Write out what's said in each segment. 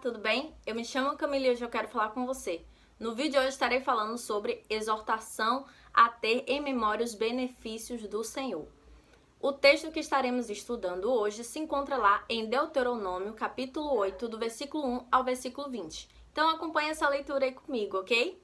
tudo bem? Eu me chamo Camila e hoje eu quero falar com você. No vídeo de hoje estarei falando sobre exortação a ter em memória os benefícios do Senhor. O texto que estaremos estudando hoje se encontra lá em Deuteronômio, capítulo 8, do versículo 1 ao versículo 20. Então acompanhe essa leitura aí comigo, ok?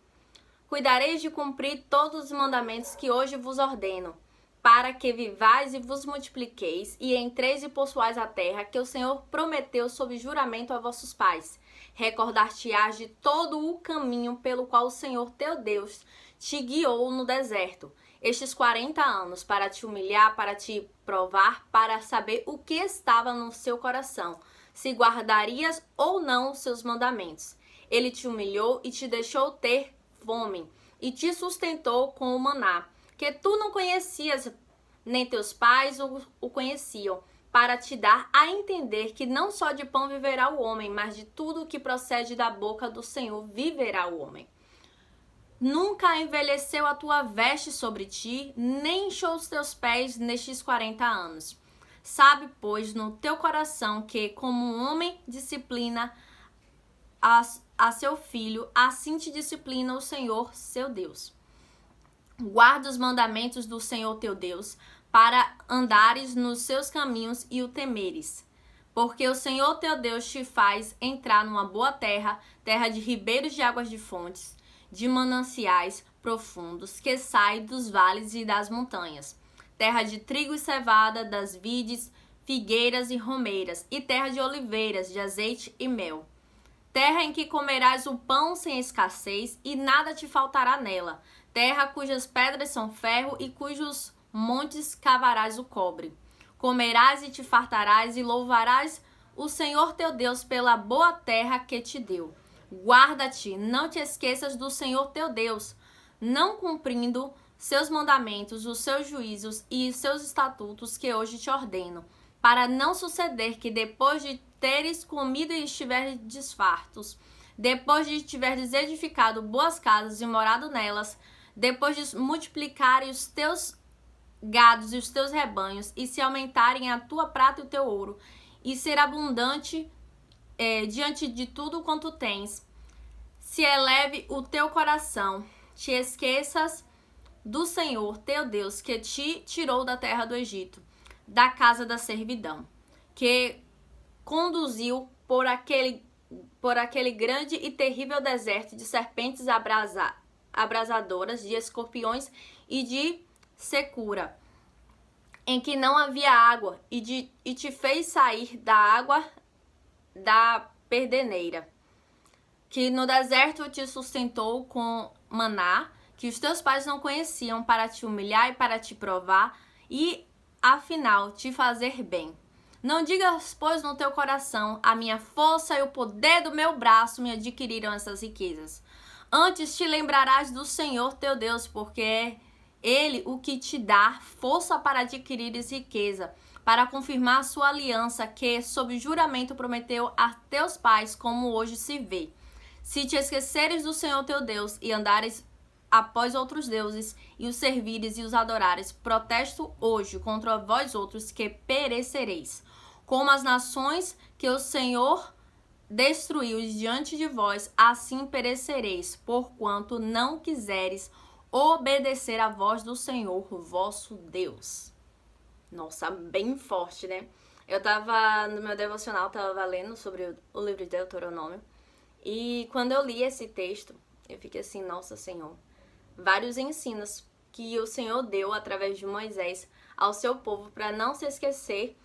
Cuidareis de cumprir todos os mandamentos que hoje vos ordeno, para que vivais e vos multipliqueis, e entreis e possuais a terra que o Senhor prometeu sob juramento a vossos pais. Recordar-te-ás de todo o caminho pelo qual o Senhor teu Deus te guiou no deserto, estes 40 anos, para te humilhar, para te provar, para saber o que estava no seu coração, se guardarias ou não os seus mandamentos. Ele te humilhou e te deixou ter fome, e te sustentou com o maná, que tu não conhecias, nem teus pais o conheciam, para te dar a entender que não só de pão viverá o homem, mas de tudo o que procede da boca do Senhor viverá o homem. Nunca envelheceu a tua veste sobre ti, nem inchou os teus pés nestes 40 anos. Sabe, pois, no teu coração que, como um homem disciplina a seu filho, assim te disciplina o Senhor, seu Deus. Guarda os mandamentos do Senhor teu Deus, para andares nos seus caminhos e o temeres. Porque o Senhor teu Deus te faz entrar numa boa terra, terra de ribeiros de águas de fontes, de mananciais profundos, que sai dos vales e das montanhas. Terra de trigo e cevada, das vides, figueiras e romeiras, e terra de oliveiras, de azeite e mel. Terra em que comerás o pão sem escassez, e nada te faltará nela. Terra cujas pedras são ferro e cujos montes cavarás o cobre. Comerás e te fartarás e louvarás o Senhor teu Deus pela boa terra que te deu. Guarda-te, não te esqueças do Senhor teu Deus, não cumprindo seus mandamentos, os seus juízos e os seus estatutos que hoje te ordeno, para não suceder que depois de teres comido e estiveres fartos, depois de tiveres edificado boas casas e morado nelas, depois de multiplicarem os teus gados e os teus rebanhos, e se aumentarem a tua prata e o teu ouro, e ser abundante diante de tudo quanto tens, se eleve o teu coração, te esqueças do Senhor teu Deus, que te tirou da terra do Egito, da casa da servidão, que conduziu por aquele grande e terrível deserto de serpentes abrasadoras, de escorpiões e de secura, em que não havia água, e te fez sair da água da perdeneira, que no deserto te sustentou com maná, que os teus pais não conheciam, para te humilhar e para te provar, e afinal te fazer bem. Não digas, pois, no teu coração, a minha força e o poder do meu braço me adquiriram essas riquezas. Antes te lembrarás do Senhor teu Deus, porque é Ele o que te dá força para adquirires riqueza, para confirmar a sua aliança que, sob juramento, prometeu a teus pais, como hoje se vê. Se te esqueceres do Senhor teu Deus e andares após outros deuses, e os servires e os adorares, protesto hoje contra vós outros que perecereis. Como as nações que o Senhor destruiu diante de vós, assim perecereis, porquanto não quiseres obedecer à voz do Senhor, vosso Deus. Nossa, bem forte, né? Eu tava no meu devocional, tava lendo sobre o livro de Deuteronômio, e quando eu li esse texto, eu fiquei assim, nossa, Senhor, vários ensinos que o Senhor deu através de Moisés ao seu povo para não se esquecer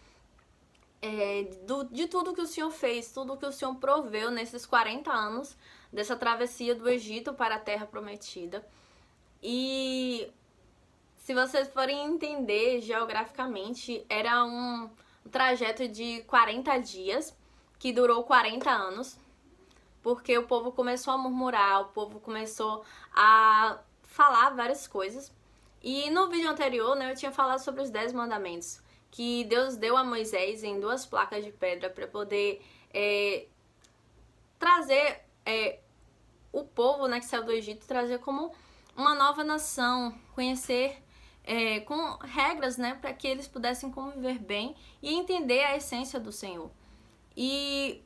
de tudo que o Senhor fez, tudo que o Senhor proveu nesses 40 anos dessa travessia do Egito para a Terra Prometida. E se vocês forem entender geograficamente, era um trajeto de 40 dias que durou 40 anos, porque o povo começou a murmurar, o povo começou a falar várias coisas. E no vídeo anterior, né, eu tinha falado sobre os 10 mandamentos que Deus deu a Moisés em 2 placas de pedra para poder trazer o povo, né, que saiu do Egito, trazer como uma nova nação, conhecer com regras, né, para que eles pudessem conviver bem e entender a essência do Senhor. E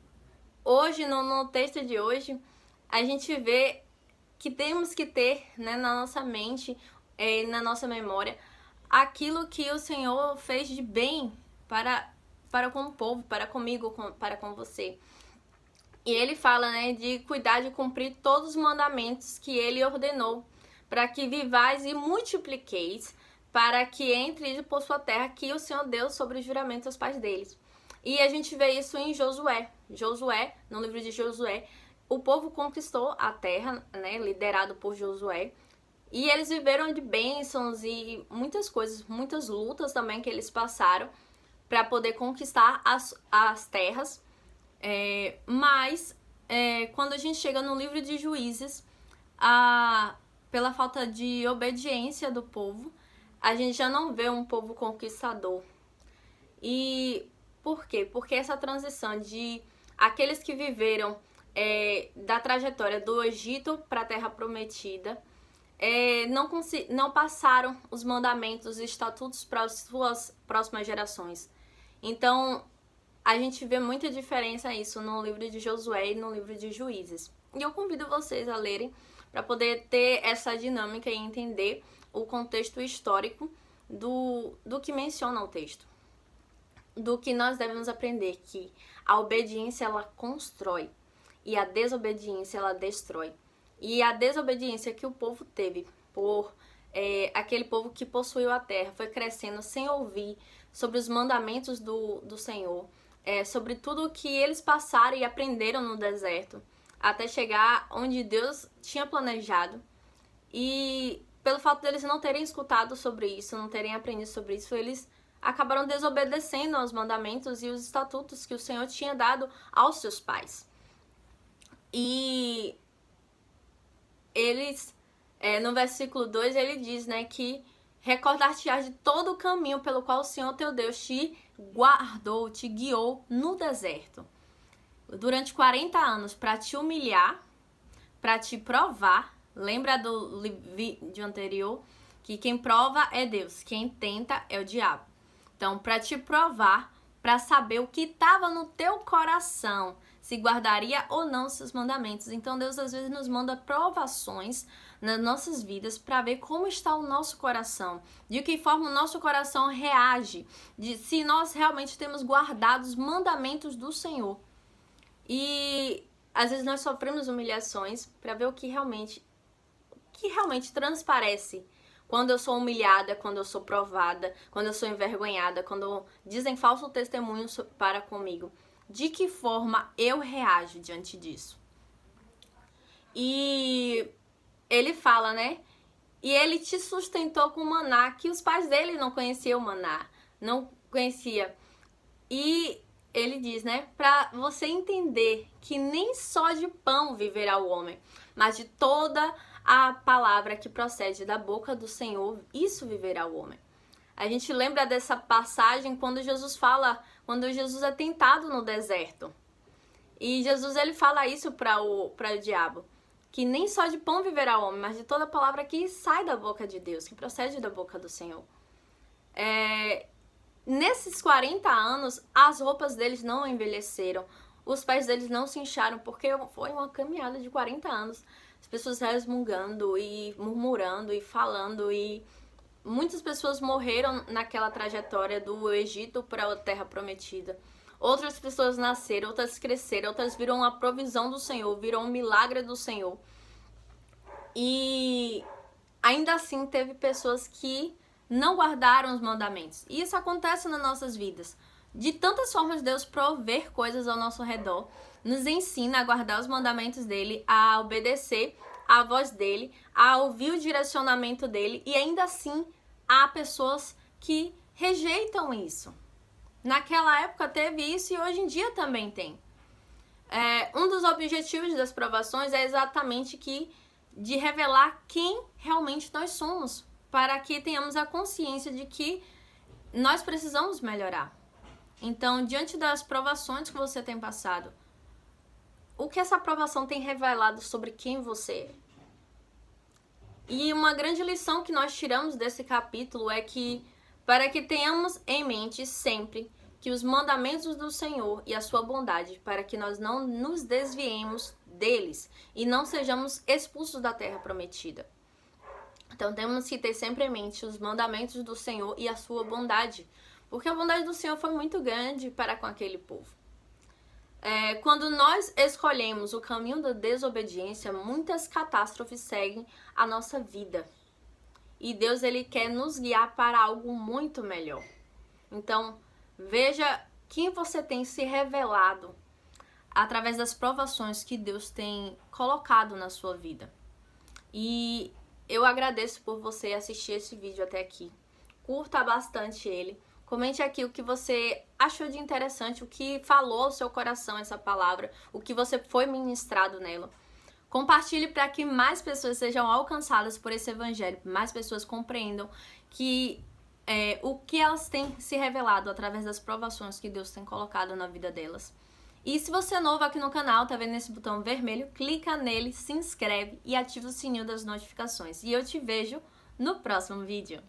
hoje, no texto de hoje, a gente vê que temos que ter, né, na nossa mente, na nossa memória, aquilo que o Senhor fez de bem para com o povo, para comigo, para com você. E ele fala, né, de cuidar de cumprir todos os mandamentos que ele ordenou, para que vivais e multipliqueis, para que entre por sua terra que o Senhor deu sobre o juramento aos pais deles. E a gente vê isso em Josué. Josué, no livro de Josué, o povo conquistou a terra, né, liderado por Josué, e eles viveram de bênçãos e muitas coisas, muitas lutas também que eles passaram para poder conquistar as terras. Mas quando a gente chega no livro de Juízes, pela falta de obediência do povo, a gente já não vê um povo conquistador. E por quê? Porque essa transição de aqueles que viveram da trajetória do Egito para a Terra Prometida, não passaram os mandamentos e estatutos para as suas próximas gerações. Então, a gente vê muita diferença isso no livro de Josué e no livro de Juízes. E eu convido vocês a lerem para poder ter essa dinâmica e entender o contexto histórico do que menciona o texto. Do que nós devemos aprender, que a obediência ela constrói e a desobediência ela destrói. E a desobediência que o povo teve por aquele povo que possuiu a terra, foi crescendo sem ouvir sobre os mandamentos do Senhor, sobre tudo o que eles passaram e aprenderam no deserto, até chegar onde Deus tinha planejado. E pelo fato deles não terem escutado sobre isso, não terem aprendido sobre isso, eles acabaram desobedecendo aos mandamentos e os estatutos que o Senhor tinha dado aos seus pais. E eles, no versículo 2, ele diz, né, que recordar-te-ás de todo o caminho pelo qual o Senhor teu Deus te guardou, te guiou no deserto, durante 40 anos, para te humilhar, para te provar. Lembra do vídeo anterior? Que quem prova é Deus, quem tenta é o diabo. Então, para te provar, para saber o que estava no teu coração, se guardaria ou não os seus mandamentos. Então, Deus às vezes nos manda provações nas nossas vidas para ver como está o nosso coração, de que forma o nosso coração reage, de se nós realmente temos guardado os mandamentos do Senhor. E às vezes nós sofremos humilhações para ver o que realmente transparece. Quando eu sou humilhada, quando eu sou provada, quando eu sou envergonhada, quando dizem falso testemunho para comigo. De que forma eu reajo diante disso? E ele fala, né? E ele te sustentou com maná, que os pais dele não conheciam o maná, não conhecia. E ele diz, né? Para você entender que nem só de pão viverá o homem, mas de toda a palavra que procede da boca do Senhor, isso viverá o homem. A gente lembra dessa passagem quando Jesus é tentado no deserto. E Jesus ele fala isso para o diabo, que nem só de pão viverá o homem, mas de toda a palavra que sai da boca de Deus, que procede da boca do Senhor. Nesses 40 anos, as roupas deles não envelheceram, os pés deles não se incharam, porque foi uma caminhada de 40 anos. As pessoas resmungando e murmurando e falando, e muitas pessoas morreram naquela trajetória do Egito para a Terra Prometida. Outras pessoas nasceram, outras cresceram, outras viram a provisão do Senhor, viram o milagre do Senhor. E ainda assim teve pessoas que não guardaram os mandamentos. E isso acontece nas nossas vidas. De tantas formas Deus prover coisas ao nosso redor, nos ensina a guardar os mandamentos dele, a obedecer a voz dele, a ouvir o direcionamento dele, e ainda assim há pessoas que rejeitam isso. Naquela época teve isso e hoje em dia também tem. Um dos objetivos das provações é exatamente de revelar quem realmente nós somos, para que tenhamos a consciência de que nós precisamos melhorar. Então, diante das provações que você tem passado, o que essa provação tem revelado sobre quem você é? E uma grande lição que nós tiramos desse capítulo é que, para que tenhamos em mente sempre que os mandamentos do Senhor e a sua bondade, para que nós não nos desviemos deles e não sejamos expulsos da terra prometida. Então temos que ter sempre em mente os mandamentos do Senhor e a sua bondade, porque a bondade do Senhor foi muito grande para com aquele povo. Quando nós escolhemos o caminho da desobediência, muitas catástrofes seguem a nossa vida. E Deus, ele quer nos guiar para algo muito melhor. Então, veja quem você tem se revelado através das provações que Deus tem colocado na sua vida. E eu agradeço por você assistir esse vídeo até aqui. Curta bastante ele. Comente aqui o que você achou de interessante, o que falou ao seu coração essa palavra, o que você foi ministrado nela. Compartilhe para que mais pessoas sejam alcançadas por esse evangelho, mais pessoas compreendam que o que elas têm se revelado através das provações que Deus tem colocado na vida delas. E se você é novo aqui no canal, tá vendo esse botão vermelho, clica nele, se inscreve e ativa o sininho das notificações. E eu te vejo no próximo vídeo.